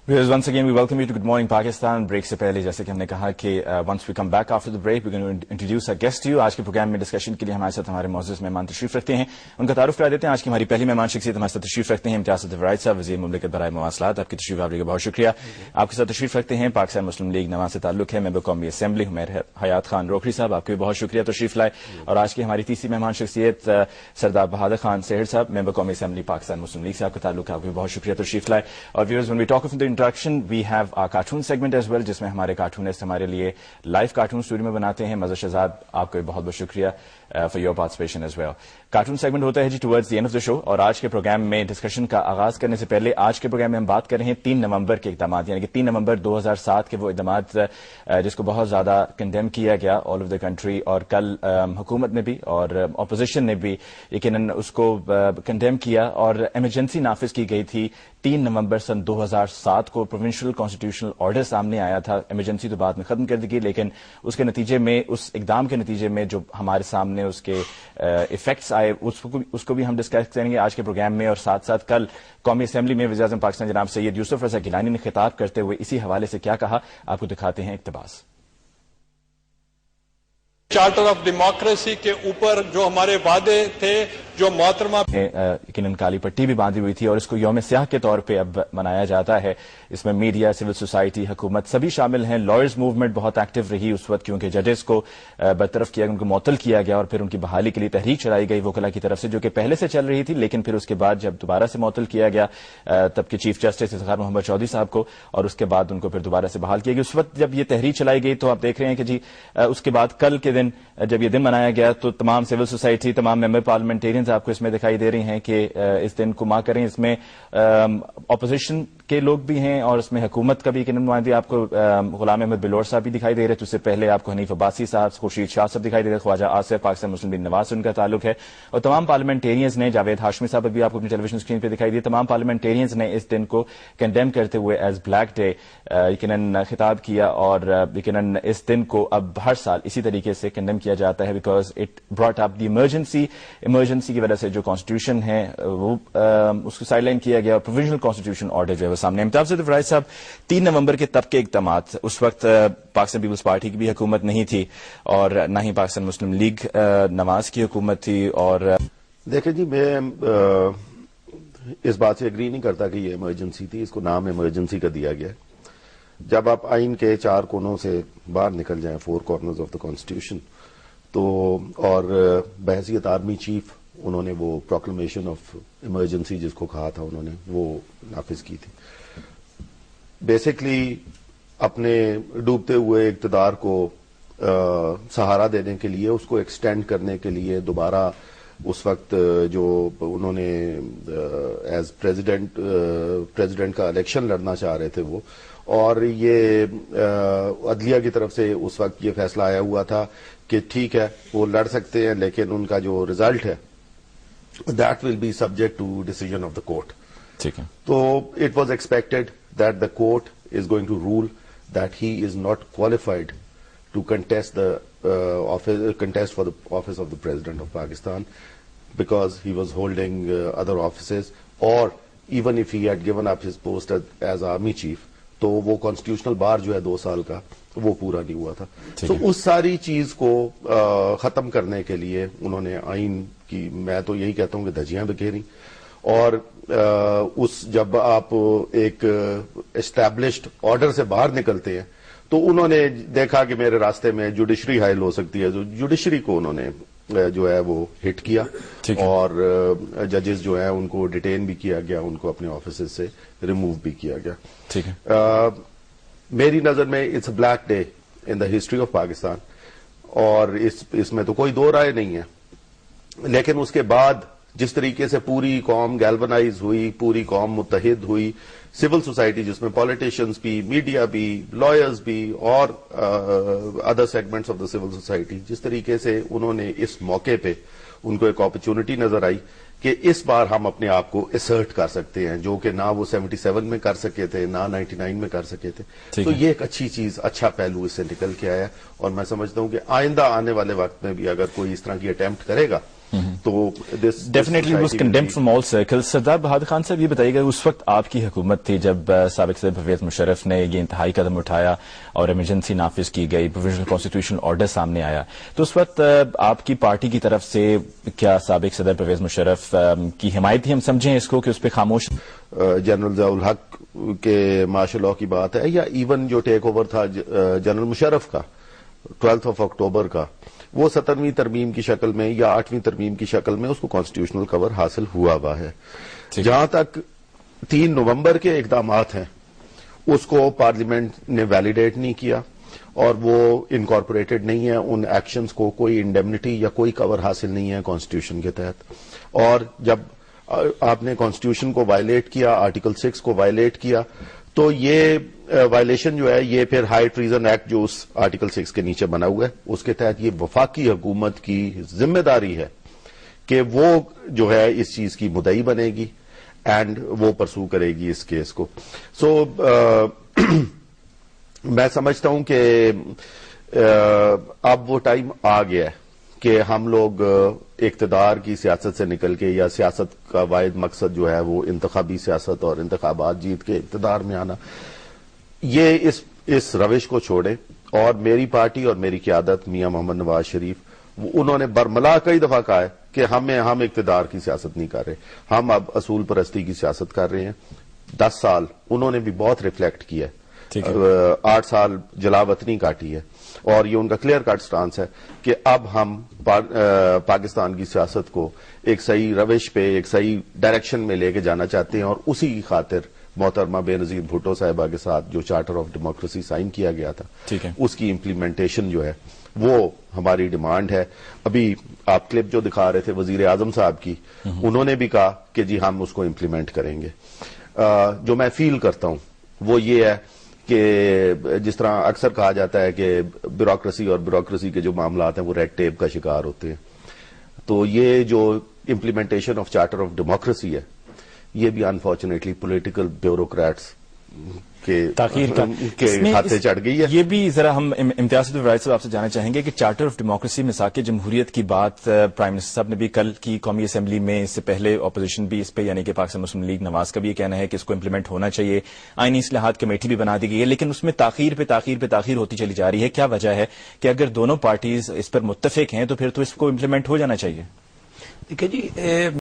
Viewers, once again we welcome you to Good Morning Pakistan. Break से पहले जैसे कि हमने कहा कि once we come back after the break we're going to introduce our guest to you. आज के प्रोग्राम में डिस्कशन के लिए हमारे साथ हमारे मौजूद मेहमान तशरीफ रखते हैं. उनका तारुफ करा देते हैं. आज की हमारी पहली मेहमान शख्सियत हमारे साथ तशरीफ रखते हैं इम्तियाज वज़ीर साहब, वज़ीर मुमलिकत बराए मवासलात. आपकी तशरीफ आवरी का बहुत शुक्रिया. आपके साथ तशरीफ रखते हैं पाकिस्तान मुस्लिम लीग नवाज से ताल्लुक है मेंबर कौमी असेंबली हुमैर हयात खान रोखरी साहब. आपके भी बहुत शुक्रिया तशरीफ लाए. और आज की हमारी तीसरी मेहमान शख्सियत सरदार बहादुर खान सेहर साहब, मेंबर कौमी असेंबली पाकिस्तान मुस्लिम लीग से आपका ताल्लुक है. आपको भी बहुत शुक्रिया तशरीफ लाए. और viewers, when we talk of the interaction we have our cartoon segment as well, जिसमें हमारे कार्टूनिस्ट हमारे लिए लाइव कार्टून स्टूडियो में बनाते हैं. मज़र शहजाद, आपको बहुत बहुत शुक्रिया for your participation as well. Cartoon segment होता है जी towards the end of the show. और आज के प्रोग्राम में डिस्कशन का आगाज करने से पहले आज के प्रोग्राम में हम बात कर रहे हैं 3 नवंबर के इक़दाम, यानी कि 3 नवंबर 2007 के वो इक़दाम जिसको बहुत ज्यादा कंडेम किया गया ऑल ऑफ द कंट्री. और कल हुकूमत ने भी और अपोजिशन ने भी यकीनन उसको कंडेम किया और इमरजेंसी नाफिज की गई थी 3 नवंबर सन 2007 को. प्रोविंशियल कॉन्स्टिट्यूशनल ऑर्डर सामने आया था. इमरजेंसी तो बाद में खत्म कर दी गई, लेकिन उसके नतीजे में, उस इक़दाम के नतीजे में जो हमारे सामने उसके इफेक्ट्स आए उसको भी हम डिस्कस करेंगे आज के प्रोग्राम में. और साथ साथ कल कौमी असेंबली में वज़ीर आज़म पाकिस्तान जनाब सैयद यूसुफ रज़ा गिलानी ने खिताब करते हुए इसी हवाले से क्या कहा, आपको दिखाते हैं इक़्तिबास. चार्टर ऑफ डेमोक्रेसी के ऊपर जो हमारे वादे थे, जो मोहतरमा यकीनन काली पट्टी भी बांधी हुई थी और इसको यौम स्याह के तौर पे अब मनाया जाता है. इसमें मीडिया, सिविल सोसाइटी, हुकूमत सभी शामिल हैं. लॉयर्स मूवमेंट बहुत एक्टिव रही उस वक्त, क्योंकि जजेस को बरतरफ किया, उनको मुअत्तल किया गया और फिर उनकी बहाली के लिए तहरीक चलाई गई वकला की तरफ से, जो कि पहले से चल रही थी, लेकिन फिर उसके बाद जब दोबारा से मुअत्तल किया गया तब के चीफ जस्टिस इफ्तिखार मोहम्मद चौधरी साहब को, और उसके बाद उनको फिर दोबारा से बहाल किया गया. उस वक्त जब ये तहरीक चलाई गई तो आप देख रहे हैं कि जी उसके बाद कल के दिन जब ये दिन मनाया गया तो तमाम सिविल सोसाइटी, तमाम मेंबर पार्लियामेंटेरियंस आपको इसमें दिखाई दे रही हैं कि इस दिन को मार्क करें. इसमें अपोजिशन के लोग भी हैं और इसमें हुकूमत का भी एक नुमाइंदे आपको गुलाम अहमद बिलोर साहब भी दिखाई दे रहे हैं. तो उससे पहले आपको हनीफ अब्बासी साहब, खुर्शीद शाह साहब दिखाई दे रहे, ख्वाजा आसिफ, पाकिस्तान मुस्लिम लीग नवाज से उनका ताल्लुक है. और तमाम पार्लियामेंटेरियंस ने, जावेद हाशमी साहब भी आपको अपनी टेलीविजन स्क्रीन पर दिखाई दिए, तमाम पार्लियामेंटेरियंस ने इस दिन को कंडेम करते हुए एज ब्लैक डे यकीनन खिताब किया. और यकीनन इस दिन को अब हर साल इसी तरीके से कंडेम किया जाता है because it brought up the emergency की वजह से जो कॉन्स्टिट्यूशन है वो उसको साइडलाइन किया गया और प्रोविजनल कॉन्स्टिट्यूशन ऑर्डर जो है वो सामने. इम्तियाज साहब, 3 नवंबर के तब के इक़दाम, उस वक्त पाकिस्तान पीपल्स पार्टी की भी हुकूमत नहीं थी और न ही पाकिस्तान मुस्लिम लीग नवाज की हुकूमत थी. और देखें जी, मैं इस बात से एग्री नहीं करता कि ये इमरजेंसी थी. इसको नाम इमरजेंसी का दिया गया. जब आप आइन के 4 कोनों से बाहर निकल जाएं, 4 कॉर्नर्स ऑफ द कॉन्स्टिट्यूशन, तो और बहैसियत आर्मी चीफ उन्होंने वो प्रोक्लेमेशन ऑफ इमरजेंसी जिसको कहा था उन्होंने वो नाफिज की थी. बेसिकली अपने डूबते हुए इक़्तिदार को सहारा देने के लिए, उसको एक्सटेंड करने के लिए दोबारा उस वक्त जो उन्होंने एज प्रेसिडेंट का इलेक्शन लड़ना चाह रहे थे वो, और ये अदलिया की तरफ से उस वक्त ये फैसला आया हुआ था कि ठीक है वो लड़ सकते हैं, लेकिन उनका जो रिजल्ट है that will be subject to decision of the court. ठीक है. तो it was expected that the court is going to rule that he is not qualified to contest for the office of the President of Pakistan because he was holding other offices, or even if he had given up his post as army chief, तो वो constitutional बार जो है 2 साल का वो पूरा नहीं हुआ था. तो उस सारी चीज को खत्म करने के लिए उन्होंने आइन की, मैं तो यही कहता हूं कि धज्जियां बिखेरी. और उस जब आप एक एस्टैब्लिश्ड ऑर्डर से बाहर निकलते हैं तो उन्होंने देखा कि मेरे रास्ते में जुडिशरी हाइल हो सकती है, तो जुडिशरी को उन्होंने जो है वो हिट किया और जजेस जो है उनको डिटेन भी किया गया, उनको अपने ऑफिस से रिमूव भी किया गया. ठीक है. मेरी नजर में it's a black day in the history of Pakistan और इसमें तो कोई दो राय नहीं है. लेकिन उसके बाद जिस तरीके से पूरी कौम गैल्वनाइज हुई, पूरी कौम मुत्तहिद हुई, सिविल सोसाइटी जिसमें पॉलिटिशियंस भी, मीडिया भी, लॉयर्स भी और other segments of the civil society, जिस तरीके से उन्होंने इस मौके पे उनको एक अपॉर्चुनिटी नजर आई कि इस बार हम अपने आप को असर्ट कर सकते हैं, जो कि ना वो 77 में कर सके थे, ना 99 में कर सके थे. तो ये एक अच्छी चीज, अच्छा पहलू इससे निकल के आया. और मैं समझता हूं कि आइंदा आने वाले वक्त में भी अगर कोई इस तरह की अटेम्प्ट करेगा تو definitely was condemned from all circle. سردار بہادر خان صاحب یہ بتائیے گا اس وقت آپ کی حکومت تھی جب سابق صدر پرویز مشرف نے یہ انتہائی قدم اٹھایا اور ایمرجنسی نافذ کی گئی, پروویژنل کانسٹیٹیوشنل آرڈر سامنے آیا, تو اس وقت آپ کی پارٹی کی طرف سے کیا سابق صدر پرویز مشرف کی حمایت تھی, ہم سمجھیں اس کو کہ اس پہ خاموش جنرل ضیاء الحق کے مارشل لاء کی بات ہے, یا ایون جو ٹیک اوور تھا جنرل مشرف کا 12 اکتوبر کا, وہ 17ویں ترمیم کی شکل میں یا 8ویں ترمیم کی شکل میں اس کو کانسٹیٹیوشنل کور حاصل ہوا ہے. جہاں تک 3 نومبر کے اقدامات ہیں اس کو پارلیمنٹ نے ویلیڈیٹ نہیں کیا اور وہ انکارپوریٹڈ نہیں ہے, ان ایکشنز کو کوئی انڈیمنٹی یا کوئی کور حاصل نہیں ہے کانسٹیٹیوشن کے تحت. اور جب آپ نے کانسٹیٹیوشن کو وائلیٹ کیا, آرٹیکل 6 کو وائلیٹ کیا, تو یہ وائلیشن جو ہے یہ پھر ہائی ٹریزن ایکٹ جو اس آرٹیکل 6 کے نیچے بنا ہوا ہے اس کے تحت یہ وفاقی حکومت کی ذمہ داری ہے کہ وہ جو ہے اس چیز کی مدعی بنے گی اینڈ وہ پرسو کرے گی اس کیس کو. سو میں سمجھتا ہوں کہ اب وہ ٹائم آ گیا ہے کہ ہم لوگ اقتدار کی سیاست سے نکل کے, یا سیاست کا واحد مقصد جو ہے وہ انتخابی سیاست اور انتخابات جیت کے اقتدار میں آنا, یہ اس روش کو چھوڑیں. اور میری پارٹی اور میری قیادت میاں محمد نواز شریف, انہوں نے برملا کئی دفعہ کہا ہے کہ ہم اقتدار کی سیاست نہیں کر رہے, ہم اب اصول پرستی کی سیاست کر رہے ہیں. 10 سال انہوں نے بھی بہت ریفلیکٹ کیا ہے, 8 سال جلا وطنی کاٹی ہے, اور یہ ان کا کلیئر کٹ سٹانس ہے کہ اب ہم پاکستان کی سیاست کو ایک صحیح روش پہ, ایک صحیح ڈائریکشن میں لے کے جانا چاہتے ہیں. اور اسی کی خاطر محترمہ بے نظیر بھٹو صاحبہ کے ساتھ جو چارٹر آف ڈیموکریسی سائن کیا گیا تھا, اس کی امپلیمنٹیشن جو ہے وہ ہماری ڈیمانڈ ہے. ابھی آپ کلپ جو دکھا رہے تھے وزیر اعظم صاحب کی, انہوں نے بھی کہا کہ جی ہم اس کو امپلیمنٹ کریں گے. جو میں فیل کرتا ہوں وہ یہ ہے کہ جس طرح اکثر کہا جاتا ہے کہ بیوروکریسی کے جو معاملات ہیں وہ ریڈ ٹیپ کا شکار ہوتے ہیں, تو یہ جو implementation of charter of democracy ہے یہ بھی انفارچونیٹلی پولیٹیکل بیوروکریٹس تاخیر کے ہاتھے چڑھ گئی ہے. یہ بھی ذرا ہم امتیاز الرائے صاحب آپ سے جاننا چاہیں گے کہ چارٹر آف ڈیموکریسی مساق جمہوریت کی بات پرائم منسٹر صاحب نے بھی کل کی قومی اسمبلی میں, اس سے پہلے اپوزیشن بھی اس پہ, یعنی کہ پاکستان مسلم لیگ نواز کا بھی یہ کہنا ہے کہ اس کو امپلیمنٹ ہونا چاہیے. آئینی اصلاحات کمیٹی بھی بنا دی گئی ہے, لیکن اس میں تاخیر ہوتی چلی جا رہی ہے. کیا وجہ ہے کہ اگر دونوں پارٹیز اس پر متفق ہیں تو پھر تو اس کو امپلیمنٹ ہو جانا چاہیے؟ دیکھیے جی,